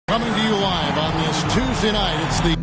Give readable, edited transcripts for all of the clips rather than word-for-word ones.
Coming to you live on this Tuesday night, it's the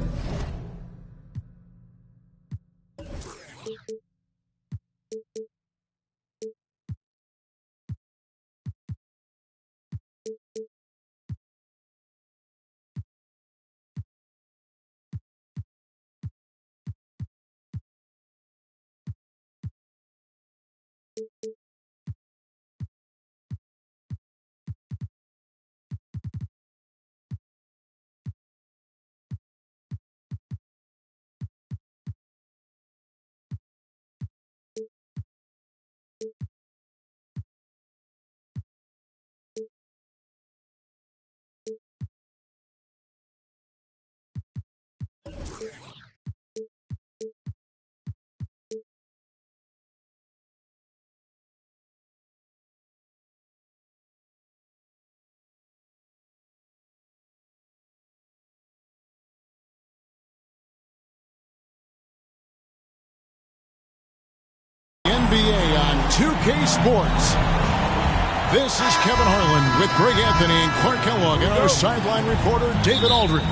NBA on 2K Sports. This is Kevin Harlan with Greg Anthony and Clark Kellogg and our sideline reporter David Aldridge.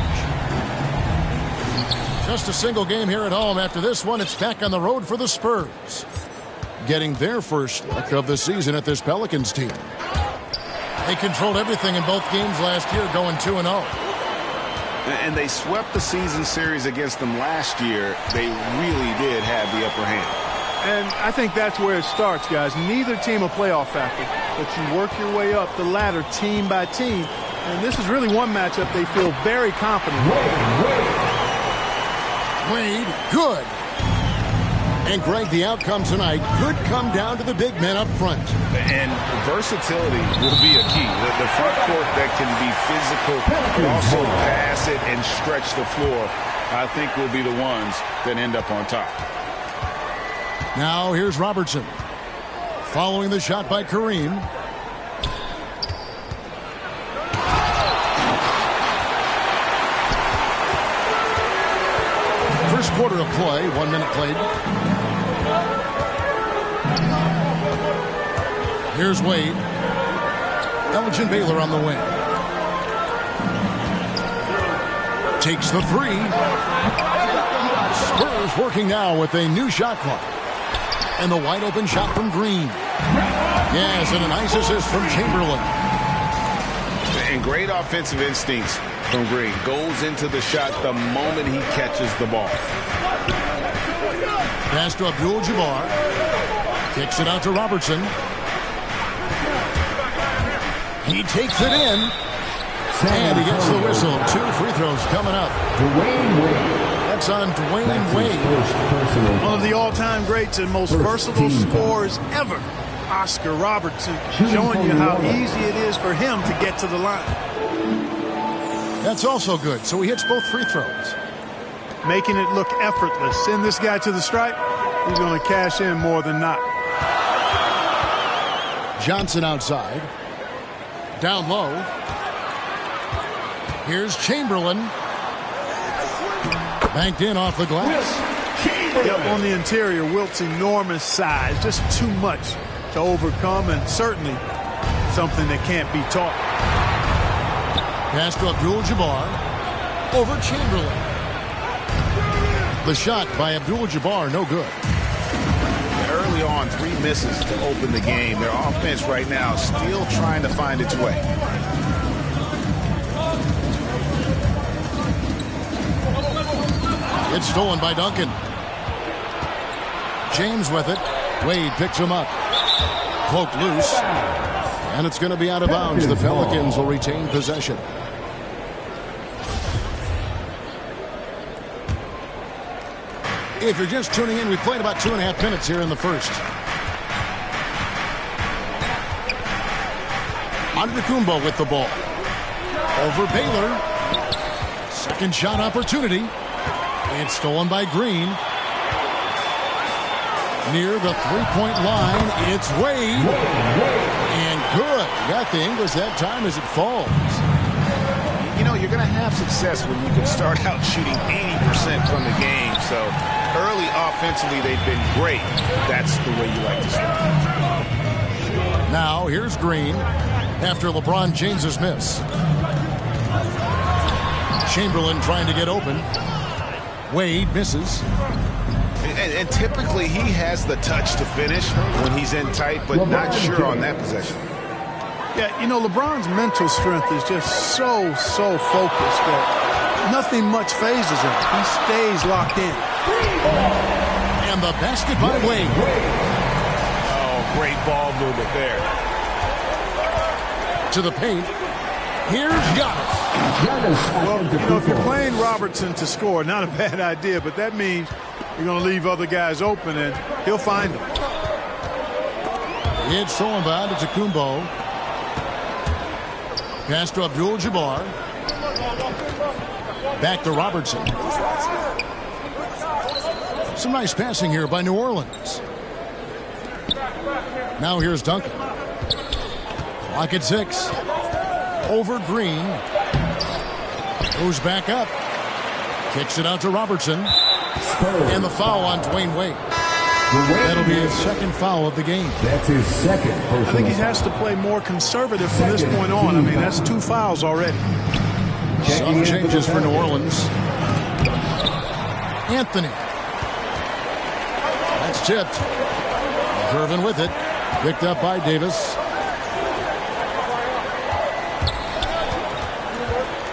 Just a single game here at home. After this one, it's back on the road for the Spurs, getting their first look of the season at this Pelicans team. They controlled everything in both games last year, going 2-0. And they swept the season series against them last year. They really did have the upper hand. And I think that's where it starts, guys. Neither team a playoff factor, but you work your way up the ladder team by team. And this is really one matchup they feel very confident in. Wade, good. And Greg, the outcome tonight could come down to the big men up front. And versatility will be a key. The front court that can be physical, also pass it and stretch the floor, I think will be the ones that end up on top. Now here's Robertson. Following the shot by Kareem. First quarter of play, 1 minute played. Here's Wade. Elgin Baylor on the wing. Takes the three. Spurs working now with a new shot clock. And the wide open shot from Green. Yes, and a nice assist from Chamberlain. And great offensive instincts from Green. Goes into the shot the moment he catches the ball. Pass to Abdul-Jabbar. Kicks it out to Robertson. He takes it in. And he gets the whistle. 2 free throws coming up. Dwayne Wade. That's on Dwayne Wade. One of the all-time greats and most versatile scorers ever, Oscar Robertson, showing you how easy it is for him to get to the line. That's also good. So he hits both free throws. Making it look effortless. Send this guy to the stripe, he's going to cash in more than not. Johnson outside. Down low. Here's Chamberlain. Banked in off the glass. Yep, on the interior, Wilt's enormous size. Just too much to overcome, and certainly something that can't be taught. Pass to Abdul-Jabbar. Over Chamberlain. The shot by Abdul-Jabbar, no good. Early on, 3 misses to open the game. Their offense right now still trying to find its way. It's stolen by Duncan. James with it. Wade picks him up. Poked loose. And it's going to be out of bounds. The Pelicans will retain possession. If you're just tuning in, we played about 2.5 minutes here in the first. Antetokounmpo with the ball. Over Baylor. Second shot opportunity. It's stolen by Green. Near the three-point line, it's Wade. And good. Got the English that time as it falls. He you know, you're going to have success when you can start out shooting 80% from the game. So early offensively, they've been great. That's the way you like to start. Now here's Green after LeBron James's miss. Chamberlain trying to get open. Wade misses. And typically he has the touch to finish when he's in tight, but not sure on that possession. Yeah, you know, LeBron's mental strength is just so focused that nothing much phases him. He stays locked in. And the basket by Wade. Oh, great ball movement there. To the paint. Here's Giannis. Well, you know, if you're playing Robertson to score, not a bad idea, but that means you're going to leave other guys open, and he'll find them. It's stolen by Kumbo. Pass to Abdul-Jabbar. Back to Robertson. Some nice passing here by New Orleans. Now here's Duncan. Clock at 6. Over Green. Goes back up. Kicks it out to Robertson. And the foul on Dwayne Wade. That'll be his second foul of the game. That's his second personal. I think he has to play more conservative from this point on. I mean, that's 2 fouls already. Some changes for New Orleans. Anthony. That's tipped. Irvin with it. Picked up by Davis.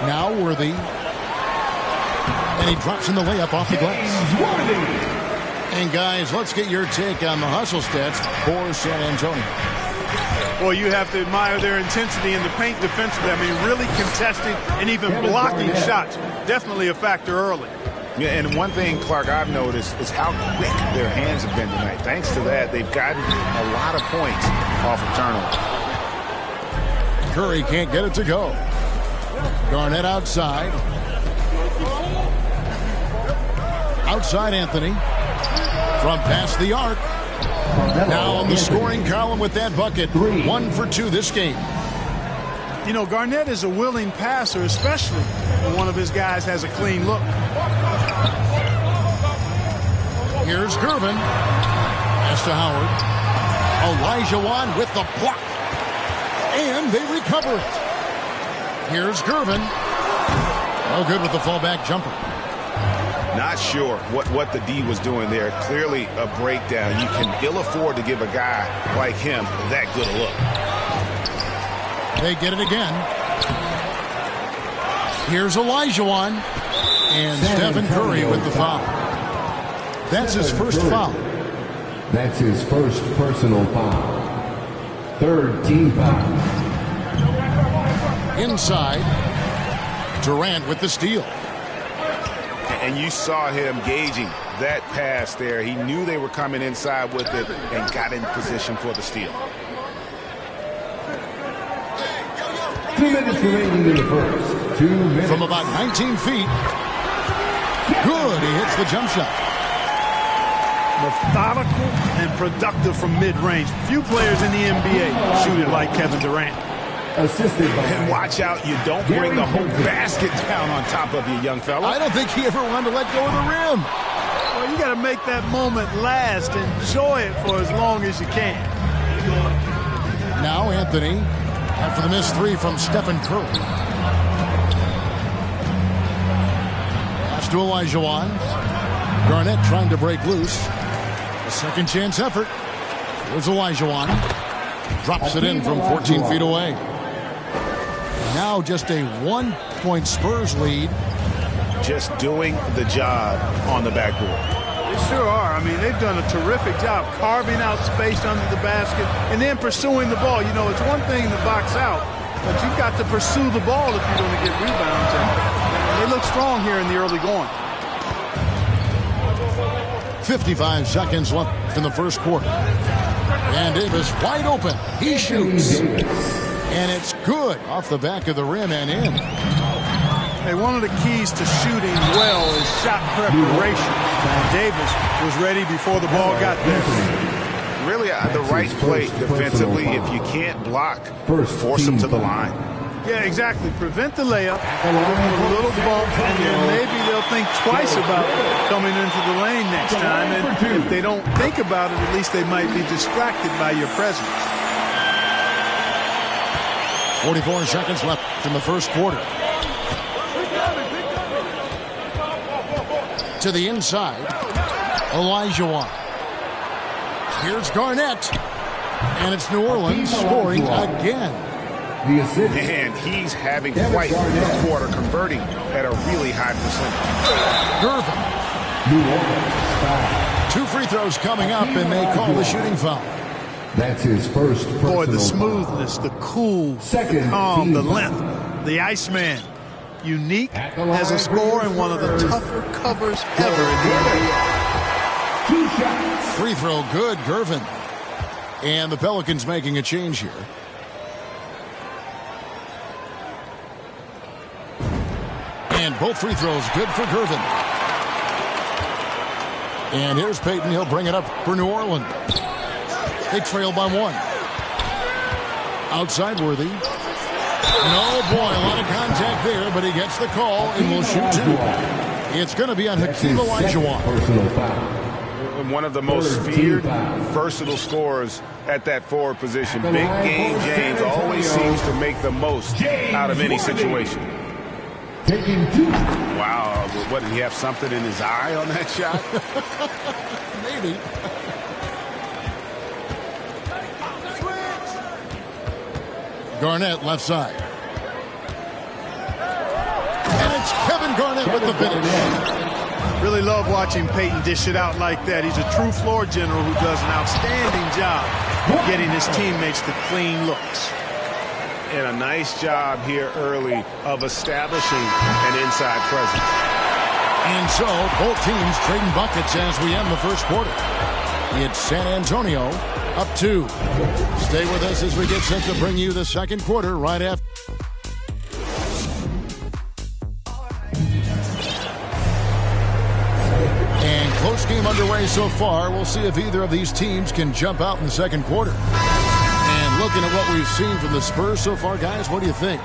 Now Worthy. And he drops in the layup off the glass. And guys, let's get your take on the hustle stats for San Antonio. Well, you have to admire their intensity in the paint defensively. I mean, really contesting and even blocking shots. Definitely a factor early. Yeah, and one thing, Clark, I've noticed is how quick their hands have been tonight. Thanks to that, they've gotten a lot of points off of turnovers. Curry can't get it to go. Garnett outside. Outside Anthony. From past the arc. Now on the scoring column with that bucket. 1 for 2 this game. You know, Garnett is a willing passer, especially when one of his guys has a clean look. Here's Gervin. Pass to Howard. Olajuwon with the block. And they recover it. Here's Gervin. No good with the fallback jumper. Not sure what the D was doing there. Clearly a breakdown. You can ill afford to give a guy like him that good a look. They get it again. Here's Olajuwon. And Stephen Curry with the foul. That's his first foul. That's his first personal foul. Third team foul. Inside. Durant with the steal. And you saw him gauging that pass there. He knew they were coming inside with it and got in position for the steal. 2 minutes remaining in the first. 2 minutes. From about 19 feet. Good. He hits the jump shot. Methodical and productive from mid-range. Few players in the NBA shoot it like Kevin Durant. Assisted by. And watch out, you don't bring the whole basket down on top of you, young fella. I don't think he ever wanted to let go of the rim. Well, you got to make that moment last. Enjoy it for as long as you can. Now Anthony, after the missed 3 from Stephen Curry. Pass to Olajuwon. Garnett trying to break loose. A second chance effort. Here's Olajuwon. Drops it in from 14 feet away. Now just a 1-point Spurs lead. Just doing the job on the backboard. They sure are. I mean, they've done a terrific job carving out space under the basket and then pursuing the ball. You know, it's one thing to box out, but you've got to pursue the ball if you're going to get rebounds. And they look strong here in the early going. 55 seconds left in the first quarter. And Davis wide open. He shoots. And it's good off the back of the rim and in. Hey, one of the keys to shooting well is shot preparation. Davis was ready before the ball got there. Really the right play defensively. If you can't block, force them to the line. Yeah, exactly. Prevent the layup, a little bump, and then maybe they'll think twice about coming into the lane next time. And if they don't think about it, at least they might be distracted by your presence. 44 seconds left in the first quarter. To the inside, Olajuwon. Here's Garnett. And it's New Orleans scoring again. And he's having quite a quarter, converting at a really high percentage. Gervin. 2 free throws coming up, and they call the shooting foul. That's his first personal Boy, the foul. smoothness, the cool, the calm, the length, the Iceman. Unique as a scorer and one of the tougher covers ever in the NBA. 2 shots. Free throw good, Gervin. And the Pelicans making a change here. And both free throws good for Gervin. And here's Payton. He'll bring it up for New Orleans. They trail by 1. Outside Worthy. Oh, boy, a lot of contact there, but he gets the call and will shoot 2. It's going to be on Hakeem Olajuwon. Personal foul. One of the most feared, versatile scorers at that forward position. Big Game James always seems to make the most out of any situation. Taking 2. Wow, what, did he have something in his eye on that shot? Maybe. Garnett left side. And it's Kevin Garnett with the finish. Really love watching Payton dish it out like that. He's a true floor general who does an outstanding job getting his teammates to clean looks. And a nice job here early of establishing an inside presence. And so both teams trading buckets as we end the first quarter. It's San Antonio up 2. Stay with us as we get set to bring you the second quarter right after. Close game underway so far. We'll see if either of these teams can jump out in the second quarter. And looking at what we've seen from the Spurs so far, guys, what do you think?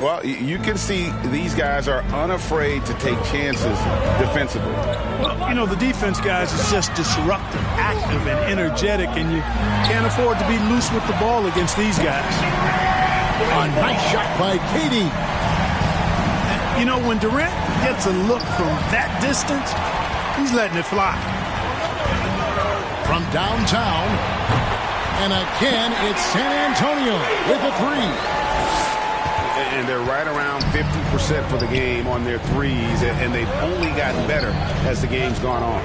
Well, you can see these guys are unafraid to take chances defensively. Well, you know, the defense, guys, is just disruptive, active, and energetic, and you can't afford to be loose with the ball against these guys. A nice shot by KD. You know, when Durant gets a look from that distance, he's letting it fly. From downtown, and again, it's San Antonio with a 3. And they're right around 50% for the game on their threes, and they've only gotten better as the game's gone on.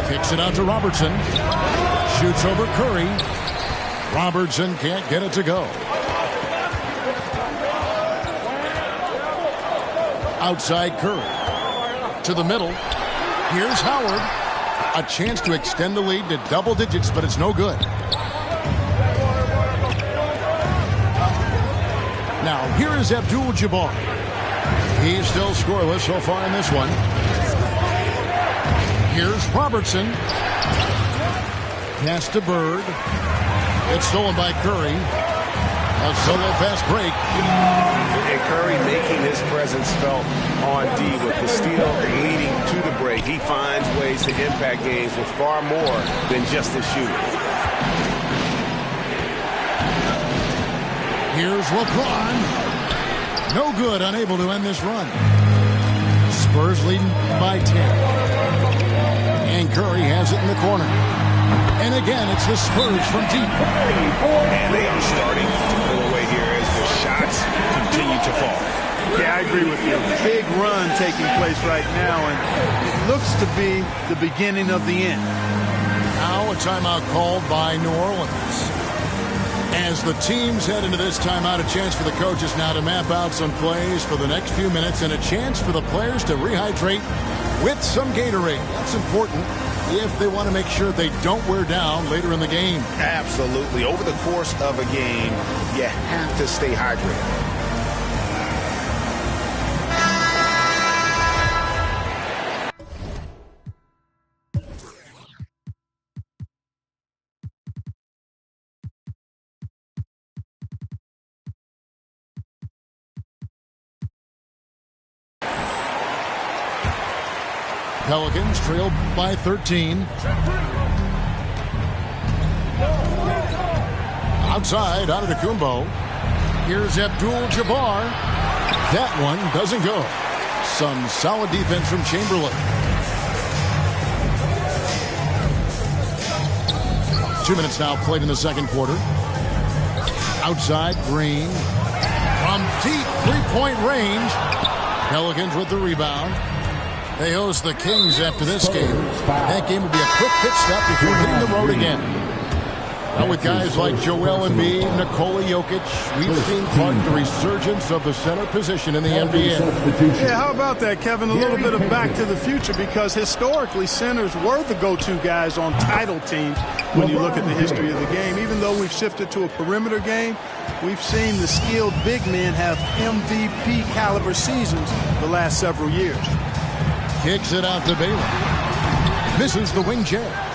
Kicks it out to Robertson. Shoots over Curry. Robertson can't get it to go. Outside Curry. To the middle. Here's Howard. A chance to extend the lead to double digits, but it's no good. Now, here is Abdul-Jabbar. He's still scoreless so far in this one. Here's Robertson. Pass to Bird. It's stolen by Curry. A solo fast break. And Curry making his presence felt on D with the steal leading to the break. He finds ways to impact games with far more than just his shooting. Here's LeBron. No good, unable to end this run. Spurs leading by 10. And Curry has it in the corner. And again, it's the Spurs from deep. And they are starting to pull away here as the shots continue to fall. Yeah, I agree with you. Big run taking place right now, and it looks to be the beginning of the end. Now a timeout called by New Orleans. As the teams head into this timeout, a chance for the coaches now to map out some plays for the next few minutes and a chance for the players to rehydrate with some Gatorade. That's important if they want to make sure they don't wear down later in the game. Absolutely. Over the course of a game, you have to stay hydrated. Pelicans trail by 13. Outside, Antetokounmpo. Here's Abdul-Jabbar. That one doesn't go. Some solid defense from Chamberlain. 2 minutes now played in the second quarter. Outside, Green. From deep three-point range. Pelicans with the rebound. They host the Kings after this game. That game will be a quick pit stop before hitting the road again. Now with guys like Joel Embiid, Nikola Jokic, we've seen Clark the resurgence of the center position in the NBA. Yeah, how about that, Kevin? A little bit of back to the future, because historically centers were the go-to guys on title teams when you look at the history of the game. Even though we've shifted to a perimeter game, we've seen the skilled big men have MVP caliber seasons the last several years. Kicks it out to Baylor. Misses the wing jab.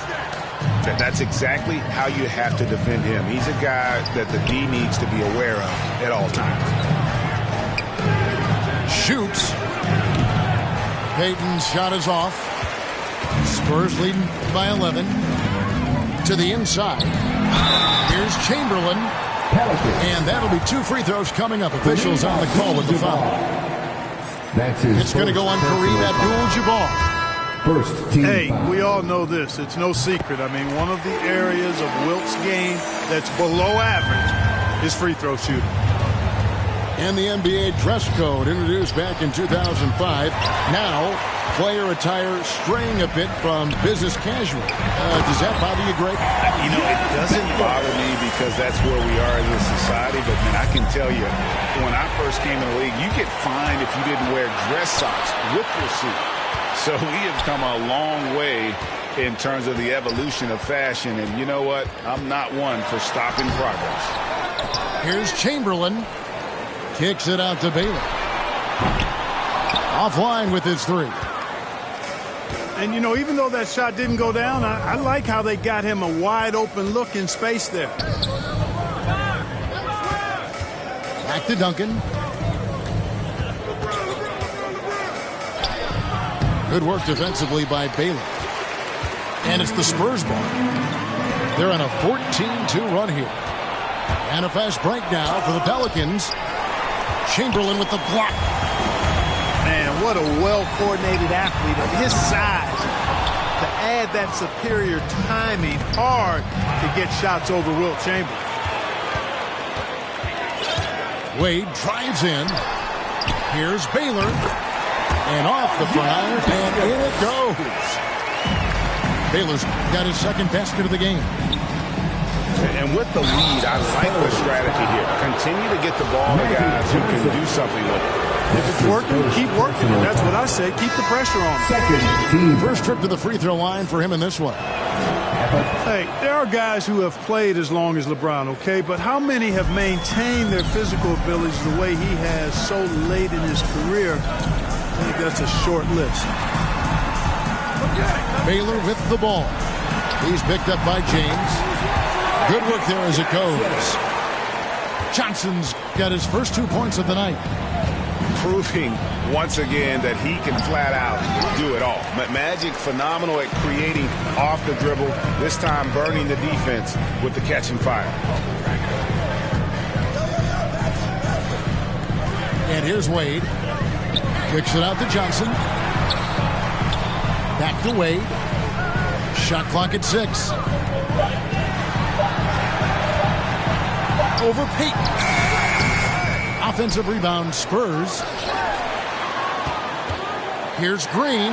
That's exactly how you have to defend him. He's a guy that the D needs to be aware of at all times. Shoots. Payton's shot is off. Spurs leading by 11. To the inside. Here's Chamberlain. And that'll be 2 free throws coming up. Officials on the call with the foul. It's going to go on Kareem Abdul-Jabbar. Hey, we all know this. It's no secret. I mean, one of the areas of Wilt's game that's below average is free throw shooting. And the NBA dress code introduced back in 2005. Now, player attire straying a bit from business casual. Does that bother you, Greg? You know, it doesn't bother me because that's where we are as a society. But, man, I can tell you, when I first came in the league, you get fined if you didn't wear dress socks with your suit. So we have come a long way in terms of the evolution of fashion. And you know what? I'm not one for stopping progress. Here's Chamberlain. Kicks it out to Baylor. Offline with his three. And, you know, even though that shot didn't go down, I like how they got him a wide open look in space there. Back to Duncan. Good work defensively by Baylor. And it's the Spurs ball. They're on a 14-2 run here. And a fast break now for the Pelicans. Chamberlain with the block. Man, what a well-coordinated athlete of his size. To add that superior timing, hard to get shots over Wilt Chamberlain. Wade drives in. Here's Baylor. And off the front, and in it goes. Baylor's got his second basket of the game. And with the lead, I like the strategy here. Continue to get the ball to guys who can do something with it. If it's working, keep working. And that's what I say. Keep the pressure on. First trip to the free throw line for him in this one. Hey, there are guys who have played as long as LeBron, okay? But how many have maintained their physical abilities the way he has so late in his career? I think that's a short list. Baylor with the ball. He's picked up by James. Good work there as it goes. Johnson's got his first 2 points of the night. Proving once again that he can flat out do it all. Magic phenomenal at creating off the dribble. This time burning the defense with the catch and fire. And here's Wade. Kicks it out to Johnson. Back to Wade. Shot clock at 6. Over Payton. Offensive rebound, Spurs. Here's Green.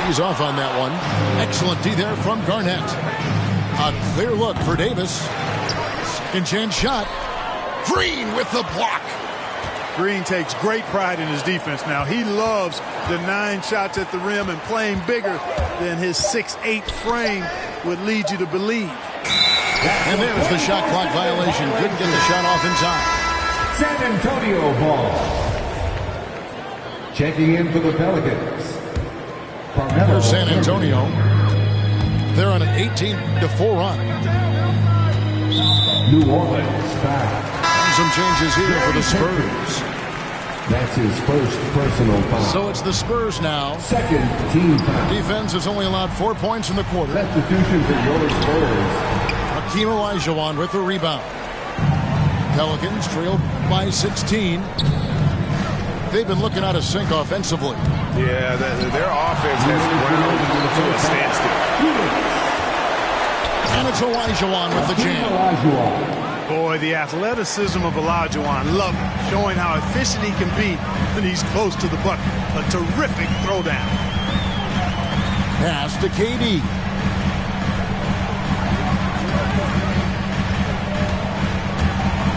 He's off on that one. Excellent D there from Garnett. A clear look for Davis. Second chance shot. Green with the block. Green takes great pride in his defense now. He loves the 9 shots at the rim and playing bigger than his 6'8" frame would lead you to believe. And there's the shot clock violation. Couldn't get the shot off in time. San Antonio ball. Checking in for the Pelicans. Here's San Antonio. They're on an 18-4 run. New Orleans back. Some changes here for the Spurs. That's his first personal foul. So it's the Spurs now. Second team foul. Defense has only allowed 4 points in the quarter. Substitution for your Spurs. Hakeem Olajuwon with the rebound. Pelicans trail by 16. They've been looking out of sync offensively. Yeah, their offense has ground to a standstill. And it's Olajuwon with the jam. Boy, the athleticism of Olajuwon, love it, showing how efficient he can be when he's close to the bucket. A terrific throwdown. Pass to KD.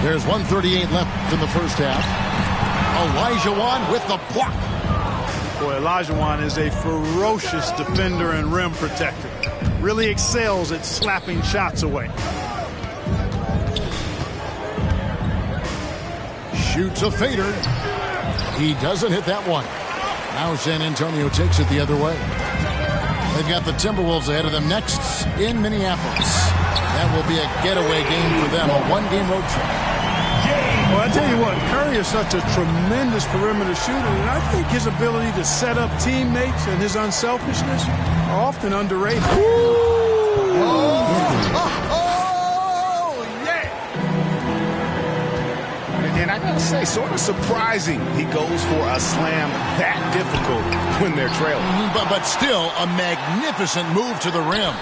There's 1:38 left in the first half. Olajuwon with the block. Boy, Olajuwon is a ferocious defender and rim protector. Really excels at slapping shots away. Shoots a fader. He doesn't hit that one. Now San Antonio takes it the other way. They've got the Timberwolves ahead of them next in Minneapolis. That will be a getaway game for them, a one-game road trip. Well, I tell you what, Curry is such a tremendous perimeter shooter, and I think his ability to set up teammates and his unselfishness are often underrated. And I gotta say, sort of surprising he goes for a slam that difficult when they're trailing. But still, a magnificent move to the rim.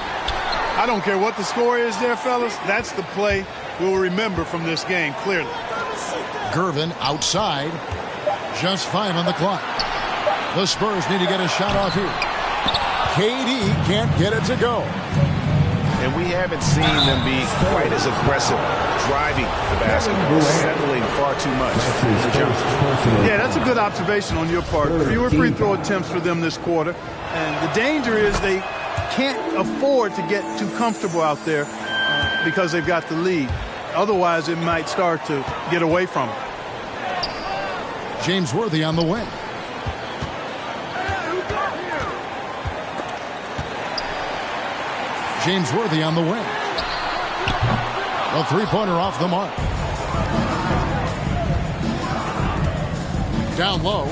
I don't care what the score is there, fellas. That's the play we'll remember from this game, clearly. Gervin outside. Just 5 on the clock. The Spurs need to get a shot off here. KD can't get it to go. And we haven't seen them be quite as aggressive driving the basketball, settling far too much. Yeah, that's a good observation on your part. Fewer free throw attempts for them this quarter. And the danger is they can't afford to get too comfortable out there because they've got the lead. Otherwise, it might start to get away from them. James Worthy on the wing. James Worthy on the wing. A three-pointer off the mark. Down low.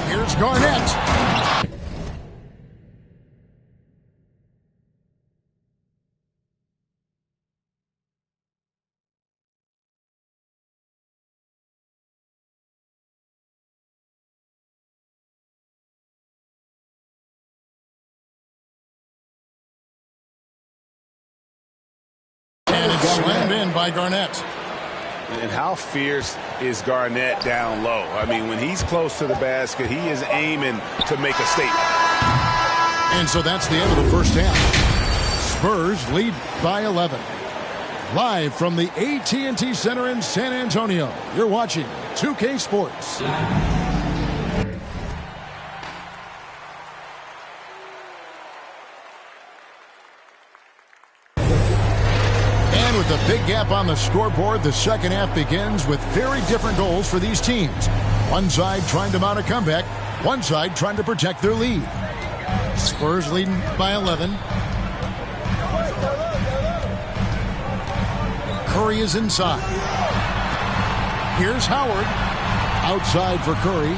Here's Garnett. And it's slammed in by Garnett. And how fierce is Garnett down low? I mean, when he's close to the basket, he is aiming to make a statement. And so that's the end of the first half. Spurs lead by 11. Live from the AT&T Center in San Antonio, you're watching 2K Sports. With a big gap on the scoreboard, the second half begins with very different goals for these teams. One side trying to mount a comeback, one side trying to protect their lead. Spurs leading by 11. Curry is inside. Here's Howard. Outside for Curry.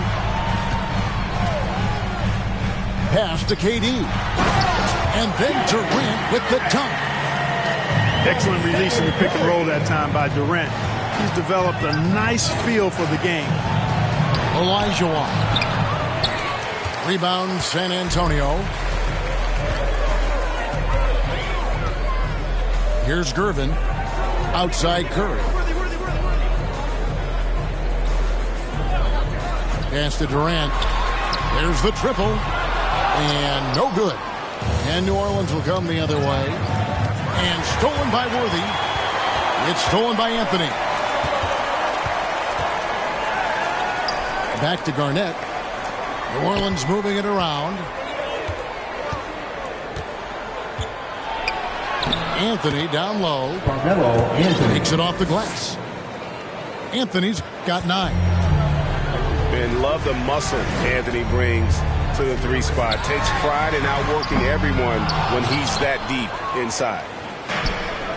Pass to KD. And then Durant with the dunk. Excellent release in the pick and roll that time by Durant. He's developed a nice feel for the game. Olajuwon. Rebound San Antonio. Here's Gervin. Outside Curry. Pass to Durant. There's the triple. And no good. And New Orleans will come the other way. And stolen by Worthy. It's stolen by Anthony. Back to Garnett. New Orleans moving it around. Anthony down low. Carmelo Anthony takes it off the glass. Anthony's got 9. And love the muscle Anthony brings to the 3 spot. Takes pride in outworking everyone when he's that deep inside.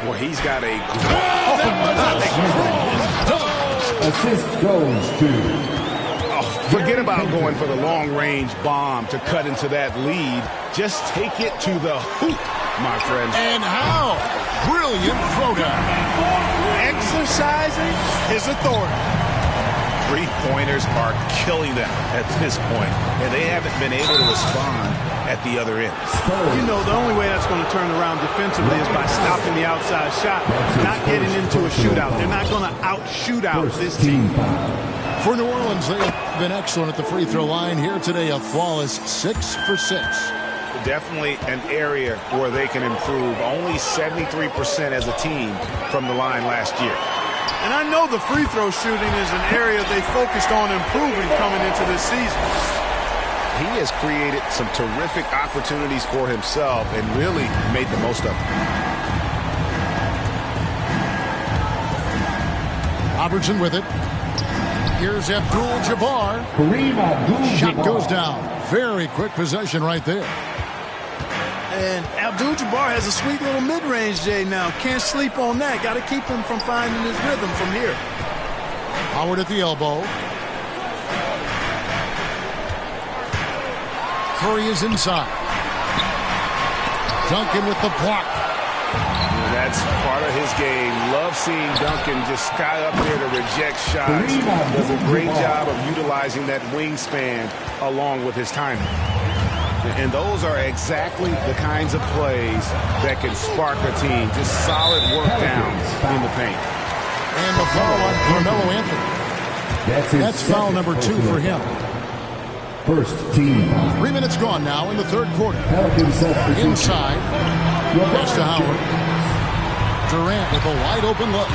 Well, he's got a... assist goes to Forget about going for the long-range bomb to cut into that lead. Just take it to the hoop, my friend. And how? Brilliant throwdown. Exercising his authority. Three-pointers are killing them at this point, and they haven't been able to respond at the other end. You know, the only way that's going to turn around defensively is by stopping the outside shot, not getting into a shootout. They're not going to out-shoot out this team. For New Orleans, they have been excellent at the free throw line here today, a flawless 6 for 6. Definitely an area where they can improve. Only 73% as a team from the line last year. And I know the free throw shooting is an area they focused on improving coming into this season. He has created some terrific opportunities for himself and really made the most of them. Robertson with it. Here's Abdul-Jabbar. Kareem Abdul-Jabbar. Shot goes down. Very quick possession right there. And Abdul-Jabbar has a sweet little mid-range, Jay, now. Can't sleep on that. Got to keep him from finding his rhythm from here. Howard at the elbow. Curry is inside. Duncan with the block. That's part of his game. Love seeing Duncan just sky up there to reject shots. Does a great job of utilizing that wingspan along with his timing. And those are exactly the kinds of plays that can spark a team. Just solid work down in the paint. And the foul on Carmelo Anthony. That's foul number 2 for him. First team. 3 minutes gone now in the third quarter. Inside. Pass to Howard. Durant with a wide open look.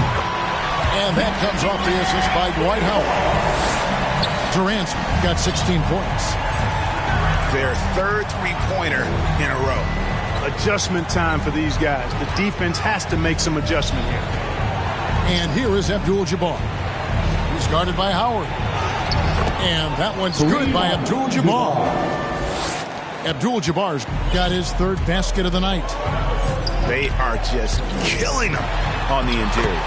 And that comes off the assist by Dwight Howard. Durant's got 16 points. Their third three-pointer in a row. Adjustment time for these guys. The defense has to make some adjustment here. And here is Abdul-Jabbar. He's guarded by Howard. And that one's good by Abdul-Jabbar. Abdul-Jabbar's got his third basket of the night. They are just killing them on the interior.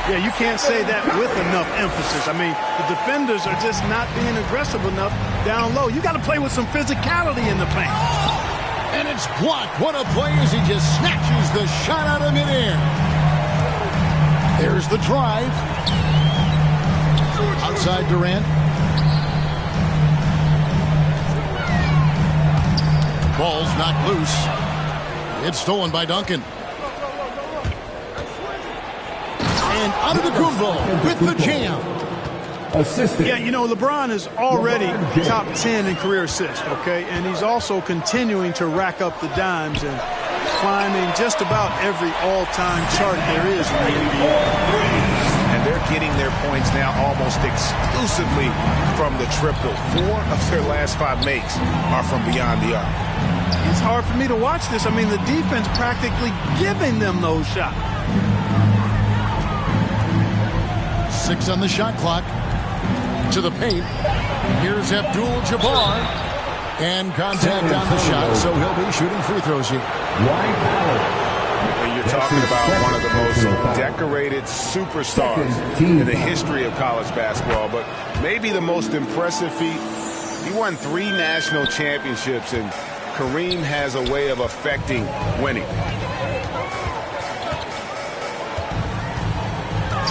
Yeah, you can't say that with enough emphasis. I mean, the defenders are just not being aggressive enough down low. You got to play with some physicality in the paint. And it's blocked. What a play as he just snatches the shot out of midair. There's the drive. Outside Durant. Ball's knocked loose. It's stolen by Duncan. And Antetokounmpo with the jam. Assistant. Yeah, you know, LeBron is already top 10 in career assists, okay? And he's also continuing to rack up the dimes and climbing just about every all-time chart there is in the NBA. And they're getting their points now almost exclusively from the triple. 4 of their last 5 makes are from beyond the arc. It's hard for me to watch this. I mean, the defense practically giving them those shots. 6 on the shot clock. To the paint. Here's Abdul-Jabbar. And contact on the shot, so he'll be shooting free throws here. And you're talking about one of the most decorated superstars in the history of college basketball, but maybe the most impressive feat. He won 3 national championships, and Kareem has a way of affecting winning.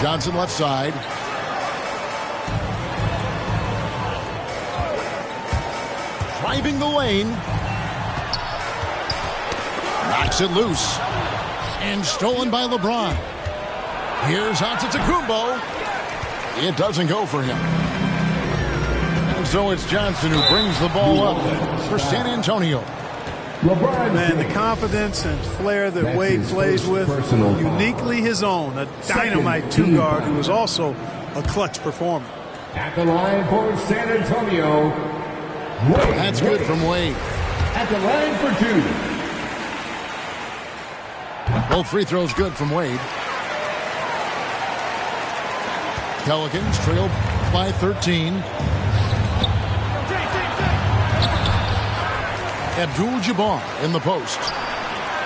Johnson left side. Driving the lane. Knocks it loose. And stolen by LeBron. Here's Antetokounmpo. It doesn't go for him. And so it's Johnson who brings the ball up for San Antonio. Man, the confidence and flair that Wade plays with, uniquely his own. A dynamite two-guard who is also a clutch performer. At the line for San Antonio, Wade. That's good from Wade. At the line for 2. Both free throws good from Wade. Pelicans trail by 13. Abdul-Jabbar in the post.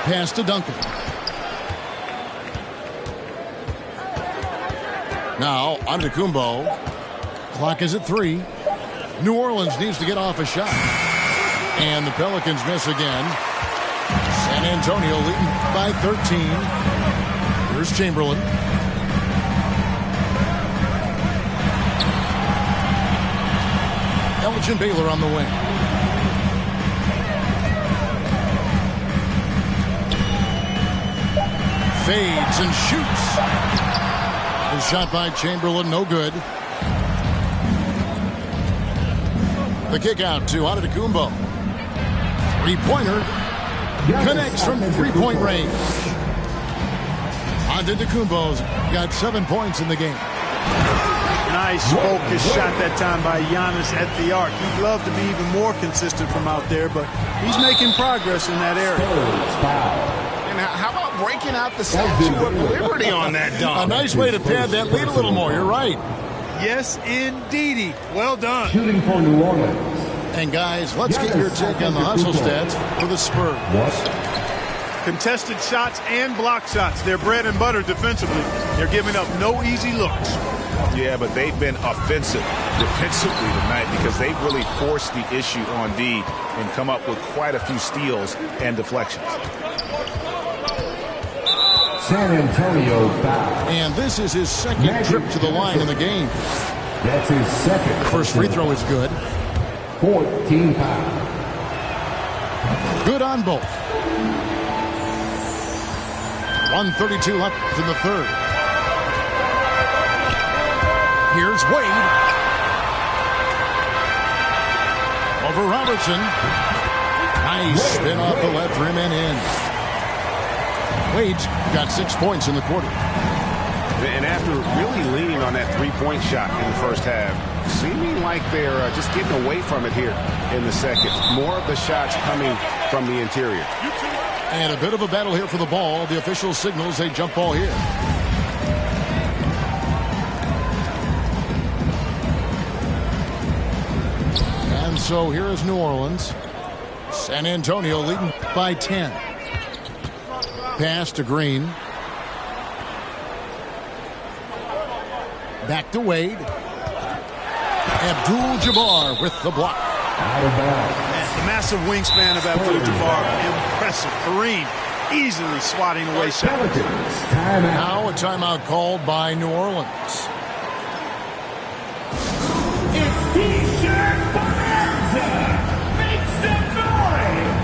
Pass to Duncan. Now, Antetokounmpo. Clock is at 3. New Orleans needs to get off a shot. And the Pelicans miss again. San Antonio leading by 13. Here's Chamberlain. Elgin Baylor on the wing. Fades and shoots. The shot by Chamberlain, no good. The kick out to Antetokounmpo. Three-pointer. Connects from three-point range. Antetokounmpo's got 7 points in the game. Nice focused shot that time by Giannis at the arc. He'd love to be even more consistent from out there, but he's making progress in that area. And how about breaking out the Statue of Liberty on that dunk? A nice way to pad that lead a little more. You're right. Yes, indeedy. Well done. Shooting for New Orleans. And guys, let's get your take on the hustle stats for the Spurs. Contested shots and block shots. They're bread and butter defensively. They're giving up no easy looks. Yeah, but they've been offensive defensively tonight because they've really forced the issue on D and come up with quite a few steals and deflections. San Antonio foul. And this is his second trip to the line in the game. That's his second. The first free throw is good. 14 foul. Good on both. 1:32 left in the third. Here's Wade. Over Robertson. Nice spin off the left rim and in. Wade's got 6 points in the quarter. And after really leaning on that three-point shot in the first half, seeming like they're just getting away from it here in the second. More of the shots coming from the interior. And a bit of a battle here for the ball. The official signals a jump ball here. And so here is New Orleans. San Antonio leading by 10. Pass to Green. Back to Wade. Abdul-Jabbar with the block. Out of bounds. The massive wingspan of Abdul-Jabbar. Impressive. Kareem easily swatting away shots. Pelicans, timeout. Now a timeout called by New Orleans. It's T-shirt Bonanza! Make some noise!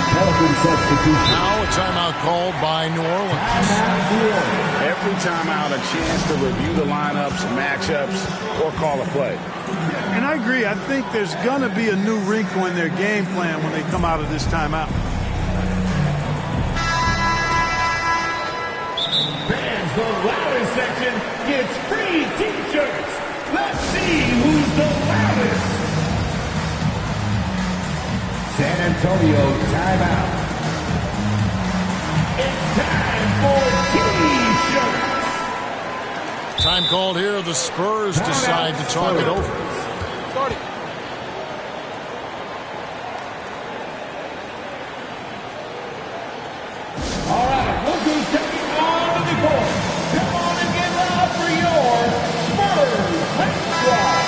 Pelican substitution. Now a timeout called by New Orleans. Every timeout, a chance to review the lineups, matchups, or call a play. And I agree. I think there's going to be a new wrinkle in their game plan when they come out of this timeout. Fans, the loudest section gets free T-shirts. Let's see who's the loudest. San Antonio timeout. It's time for T-shirts. Time called here. The Spurs decide to talk it over. All right, look who's taking on the court. Come on and get loud for your Spurs Hype Squad.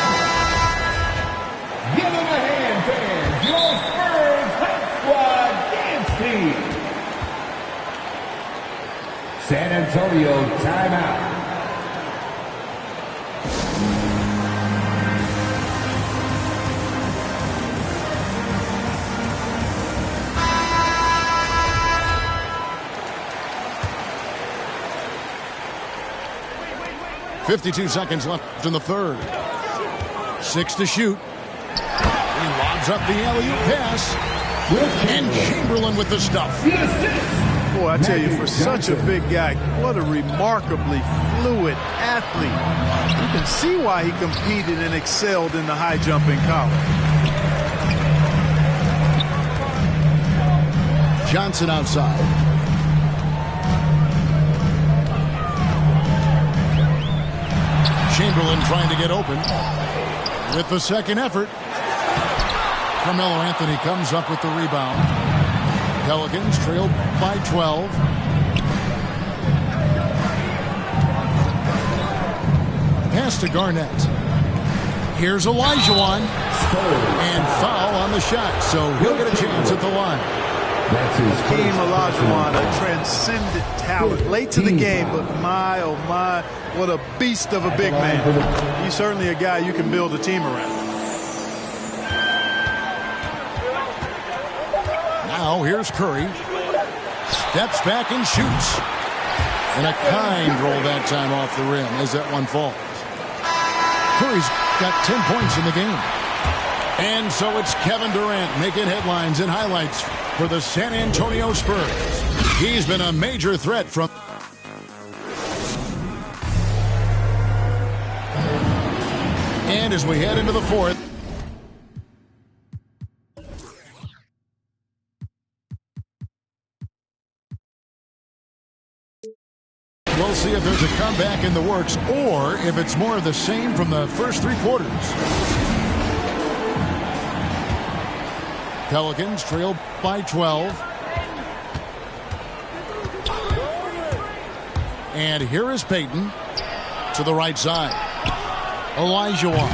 Give them a hand, fans. Your Spurs Hype Squad dance team. San Antonio timeout. .52 left in the third. 6 to shoot. He lobs up the alley-oop pass. And Chamberlain with the stuff. Boy, I tell you, for such a big guy, what a remarkably fluid athlete. You can see why he competed and excelled in the high jump in college. Johnson outside. Chamberlain trying to get open. With the second effort, Carmelo Anthony comes up with the rebound. Pelicans trail by 12. Pass to Garnett. Here's Olajuwon. And foul on the shot, so he'll get a chance at the line. Hakeem Olajuwon, a transcendent talent. Late to the game, but my, oh my, what a beast of a big man. He's certainly a guy you can build a team around. Now here's Curry. Steps back and shoots. And a kind roll that time off the rim as that one falls. Curry's got 10 points in the game. And so it's Kevin Durant making headlines and highlights for the San Antonio Spurs. He's been a major threat from... And as we head into the fourth... We'll see if there's a comeback in the works or if it's more of the same from the first three quarters. Pelicans trail by 12. And here is Payton to the right side. Olajuwon.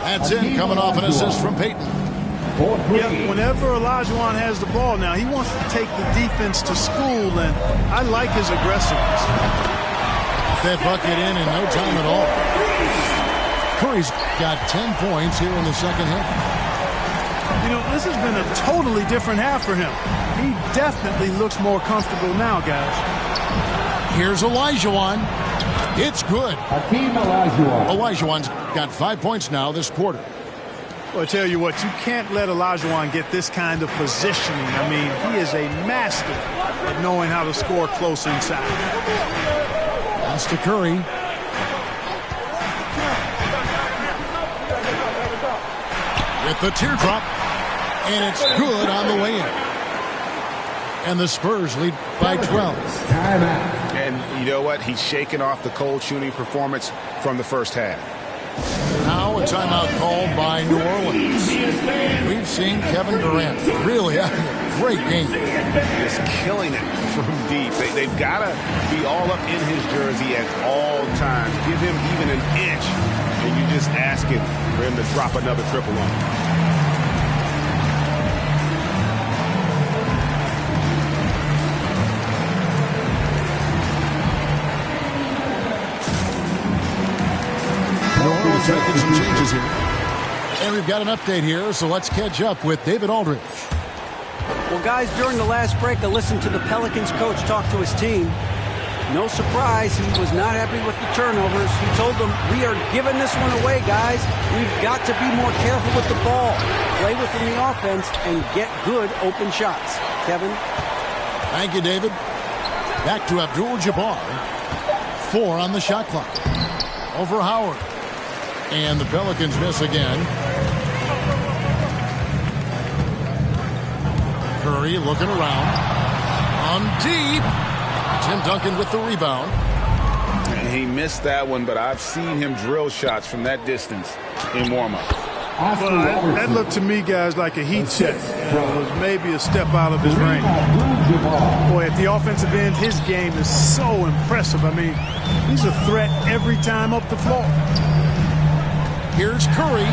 That's in, coming off an assist from Payton. Yeah, whenever Olajuwon has the ball now, he wants to take the defense to school, and I like his aggressiveness. That bucket in no time at all. Curry's got 10 points here in the second half. You know, this has been a totally different half for him. He definitely looks more comfortable now, guys. Here's Olajuwon. It's good. Hakeem Olajuwon. Olajuwon's got 5 points now this quarter. Well, I tell you what, you can't let Olajuwon get this kind of positioning. I mean, he is a master at knowing how to score close inside. Pass to Curry. With the teardrop. And it's good on the way in. And the Spurs lead by 12. And you know what? He's shaking off the cold shooting performance from the first half. Now a timeout called by New Orleans. We've seen Kevin Durant really having a great game. Just killing it from deep. They've got to be all up in his jersey at all times. Give him even an inch, and you're just asking for him to drop another triple on him. Making some changes here. And we've got an update here, so let's catch up with David Aldridge. Well, guys, during the last break, I listened to the Pelicans coach talk to his team. No surprise, he was not happy with the turnovers. He told them, we are giving this one away, guys. We've got to be more careful with the ball, play within the offense, and get good open shots. Kevin? Thank you, David. Back to Abdul-Jabbar. 4 on the shot clock. Over Howard. And the Pelicans miss again. Curry looking around. On deep. Tim Duncan with the rebound. And he missed that one, but I've seen him drill shots from that distance in warm-up. Well, that looked to me, guys, like a heat check. It was maybe a step out of his range. Boy, at the offensive end, his game is so impressive. I mean, he's a threat every time up the floor. Here's Curry.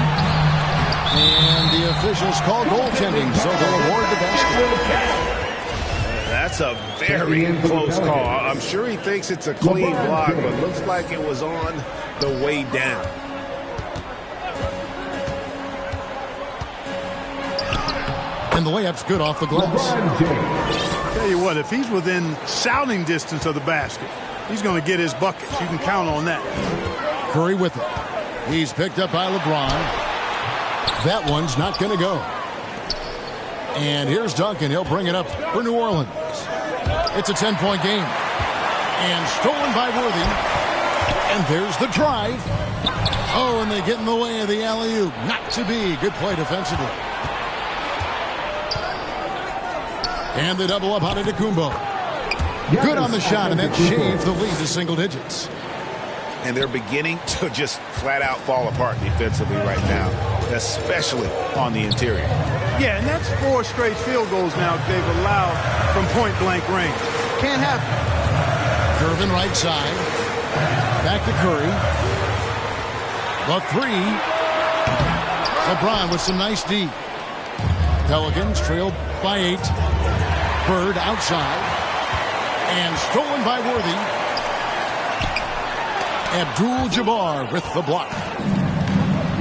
And the officials call goaltending, so they'll award the basket. That's a very close call. I'm sure he thinks it's a clean block, but looks like it was on the way down. And the layup's good off the glass. Tell you what, if he's within shouting distance of the basket, he's going to get his buckets. You can count on that. Curry with it. He's picked up by LeBron. That one's not going to go. And here's Duncan. He'll bring it up for New Orleans. It's a 10-point game. And stolen by Worthy. And there's the drive. Oh, and they get in the way of the alley-oop. Not to be. Good play defensively. And they double up Antetokounmpo. Good on the shot, and that shaved the lead to single digits. and they're beginning to just flat out fall apart defensively right now, especially on the interior. Yeah, and that's 4 straight field goals now they've allowed from point-blank range. Can't happen. Irvin right side. Back to Curry. The 3. LeBron with some nice D. Pelicans trailed by 8. Bird outside. And stolen by Worthy. Abdul-Jabbar with the block.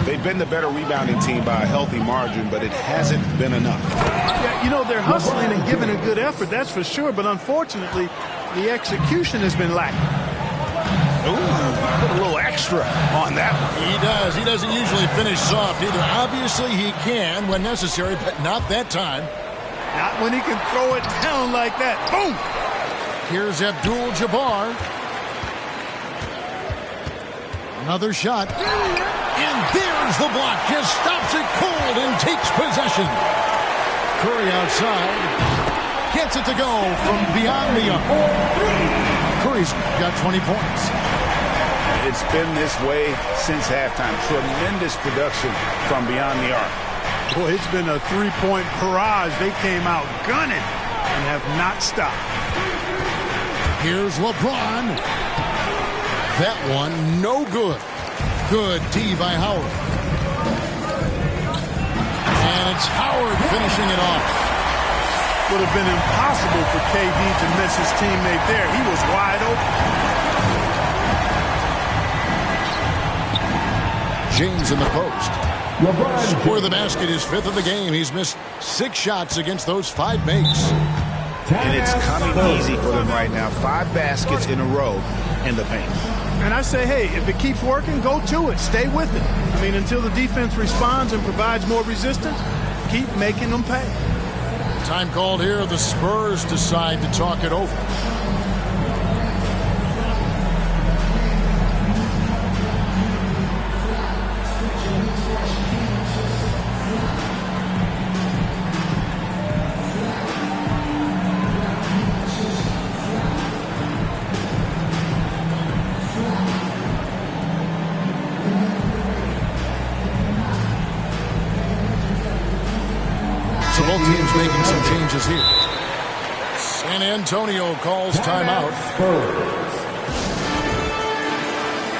They've been the better rebounding team by a healthy margin, but it hasn't been enough. Yeah, you know, they're hustling and giving a good effort, that's for sure, but unfortunately, the execution has been lacking. Ooh, put a little extra on that one. He does. He doesn't usually finish soft either. Obviously, he can when necessary, but not that time. Not when he can throw it down like that. Boom! Here's Abdul-Jabbar. Another shot. And there's the block. Just stops it cold and takes possession. Curry outside. Gets it to go from beyond the arc. Curry's got 20 points. It's been this way since halftime. Tremendous production from beyond the arc. Boy, it's been a 3-point barrage. They came out gunning and have not stopped. Here's LeBron. That one, no good. Good D by Howard. And it's Howard finishing it off. Would have been impossible for KD to miss his teammate there. He was wide open. James in the post. Score the basket, his 5th of the game. He's missed 6 shots against those 5 makes. And it's coming easy for them right now. 5 baskets in a row in the paint. And I say, hey, if it keeps working, go to it. Stay with it. I mean, until the defense responds and provides more resistance, keep making them pay. Time called here. The Spurs decide to talk it over. So both teams making some changes here. San Antonio calls timeout.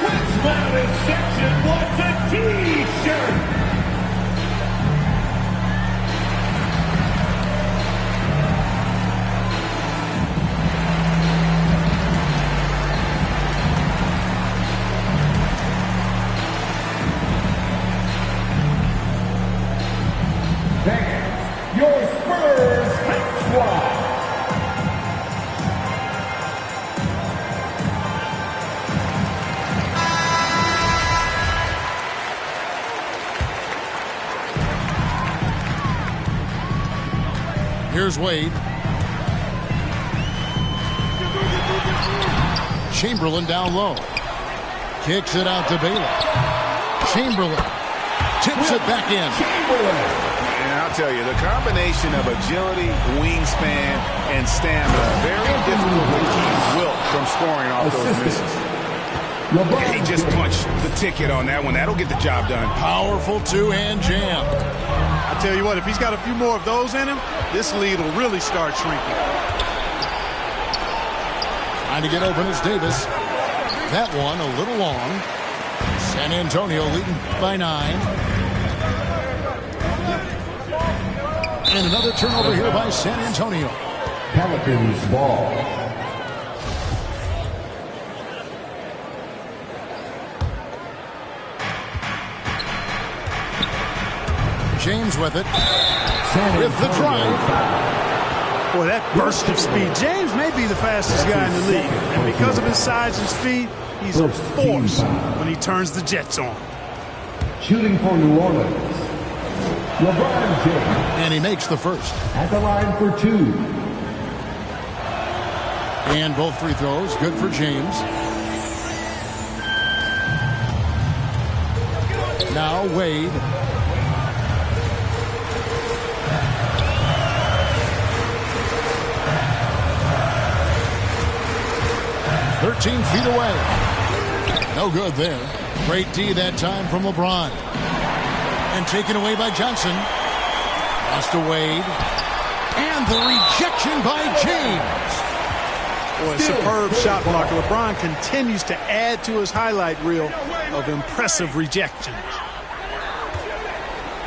Which Mountain section wants a T-shirt? Your Spurs hit squad. Here's Wade. Chamberlain down low. Kicks it out to Baylor. Chamberlain tips it back in. And I'll tell you, the combination of agility, wingspan, and stamina, very difficult to keep Wilt from scoring off those misses. He just punched the ticket on that one. That'll get the job done. Powerful two-hand jam. I tell you what, if he's got a few more of those in him, this lead will really start shrinking. Trying to get open is Davis. That one a little long. San Antonio leading by 9. And another turnover here by San Antonio. Pelicans ball. James with it. With the drive. Boy, that burst of speed. James may be the fastest guy in the league. And because of his size and speed, he's a force when he turns the Jets on. Shooting for New Orleans, LeBron James. And he makes the first. At the line for 2. And both free throws. Good for James. Now Wade. .13 feet away. No good there. Great D that time from LeBron. And taken away by Johnson. Lost to Wade. And the rejection by James. Boy, superb shot blocker. LeBron continues to add to his highlight reel of impressive rejections.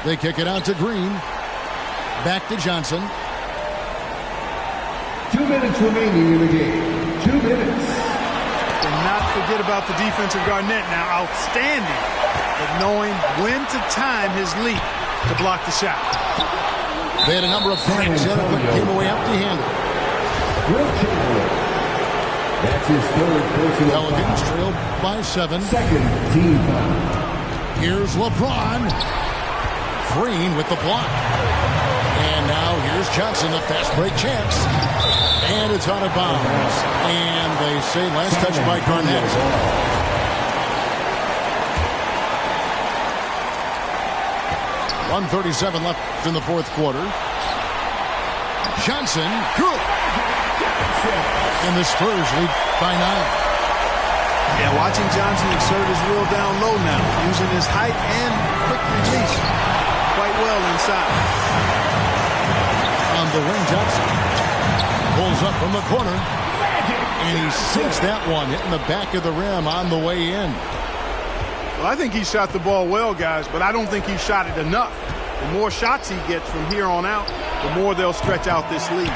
They kick it out to Green. Back to Johnson. 2 minutes remaining in the game. 2 minutes. And not forget about the defense of Garnett now. Outstanding at knowing when to time his leap to block the shot. They had a number of threats in it, but came away empty-handed. Will Chamberlain. That's his third personal Pelicans foul. trailed by 7. Second team foul. Here's LeBron. Green with the block. And now here's Johnson, a fast break chance. And it's out of bounds. And they say last touch by Garnett. 1:37 left in the fourth quarter. Johnson, good. And the Spurs lead by 9. Yeah, watching Johnson exert his will down low now, using his height and quick release quite well inside. On the wing, Johnson pulls up from the corner, and he sinks that one, hitting the back of the rim on the way in. Well, I think he shot the ball well, guys, but I don't think he shot it enough. The more shots he gets from here on out, the more they'll stretch out this lead.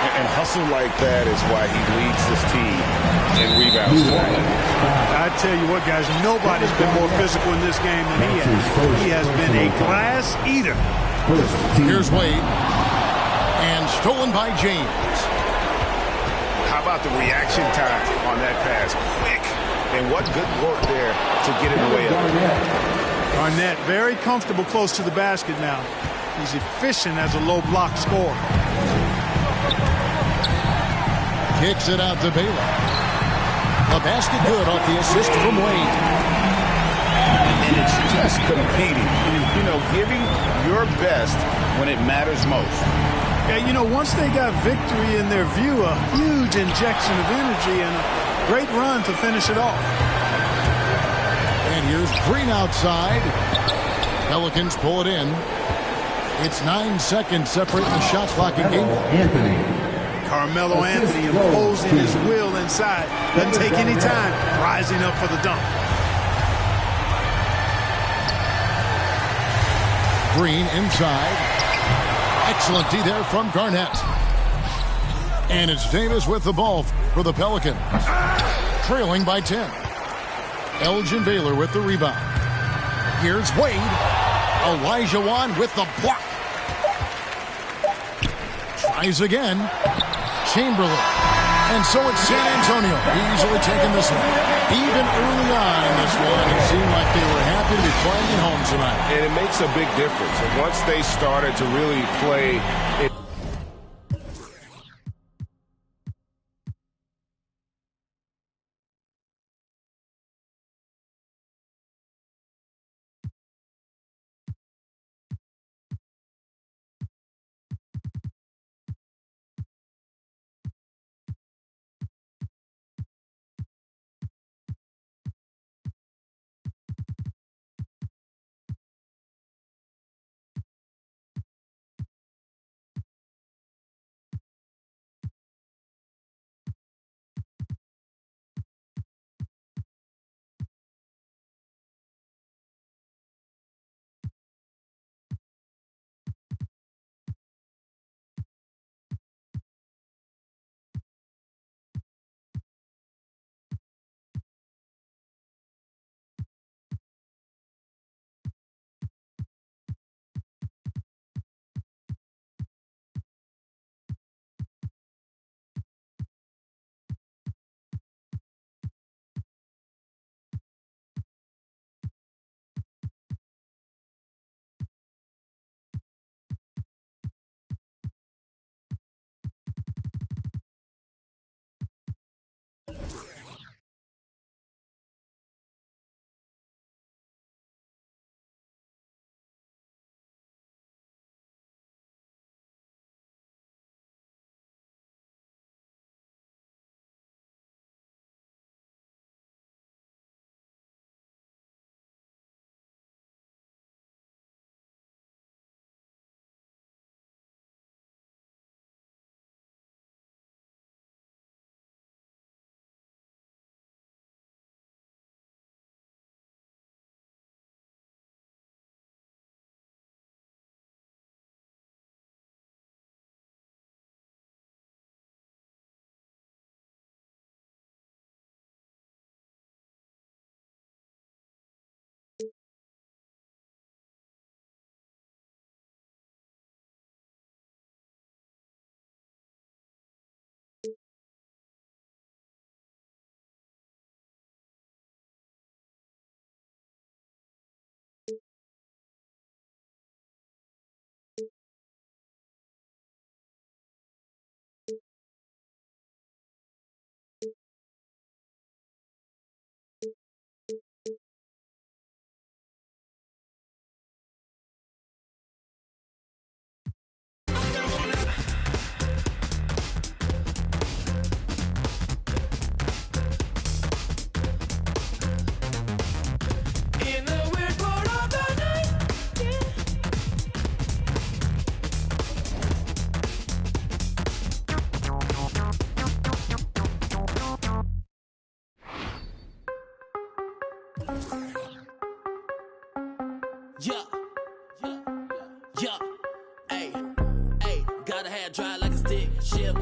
And hustle like that is why he leads this team in rebounds tonight. I tell you what, guys, nobody's been more physical in this game than he has. He has been a glass eater. Here's Wade. And stolen by James. How about the reaction time on that pass? Quick. And what good work there to get it away. Garnett very comfortable close to the basket now. He's efficient as a low block scorer. Kicks it out to Baylor. A basket good off the assist from Wade. And it's just competing. You know, giving your best when it matters most. Yeah, you know, once they got victory in their view, a huge injection of energy and a great run to finish it off. And here's Green outside. Pelicans pull it in. It's 9 seconds separating the shot clock and game clock. Anthony. Carmelo Anthony imposing his will inside. Doesn't take any time. Rising up for the dunk. Green inside. Excellent D there from Garnett. And it's Davis with the ball for the Pelicans. Trailing by 10. Elgin Baylor with the rebound. Here's Wade. Elijah Wan with the block. Tries again. Chamberlain. And so it's San Antonio easily taking this one. Even early on in this one, it seemed like they were happy to be playing at home tonight. And it makes a big difference. And once they started to really play Yeah, yeah, yeah. Hey, gotta have dry like a stick shiver.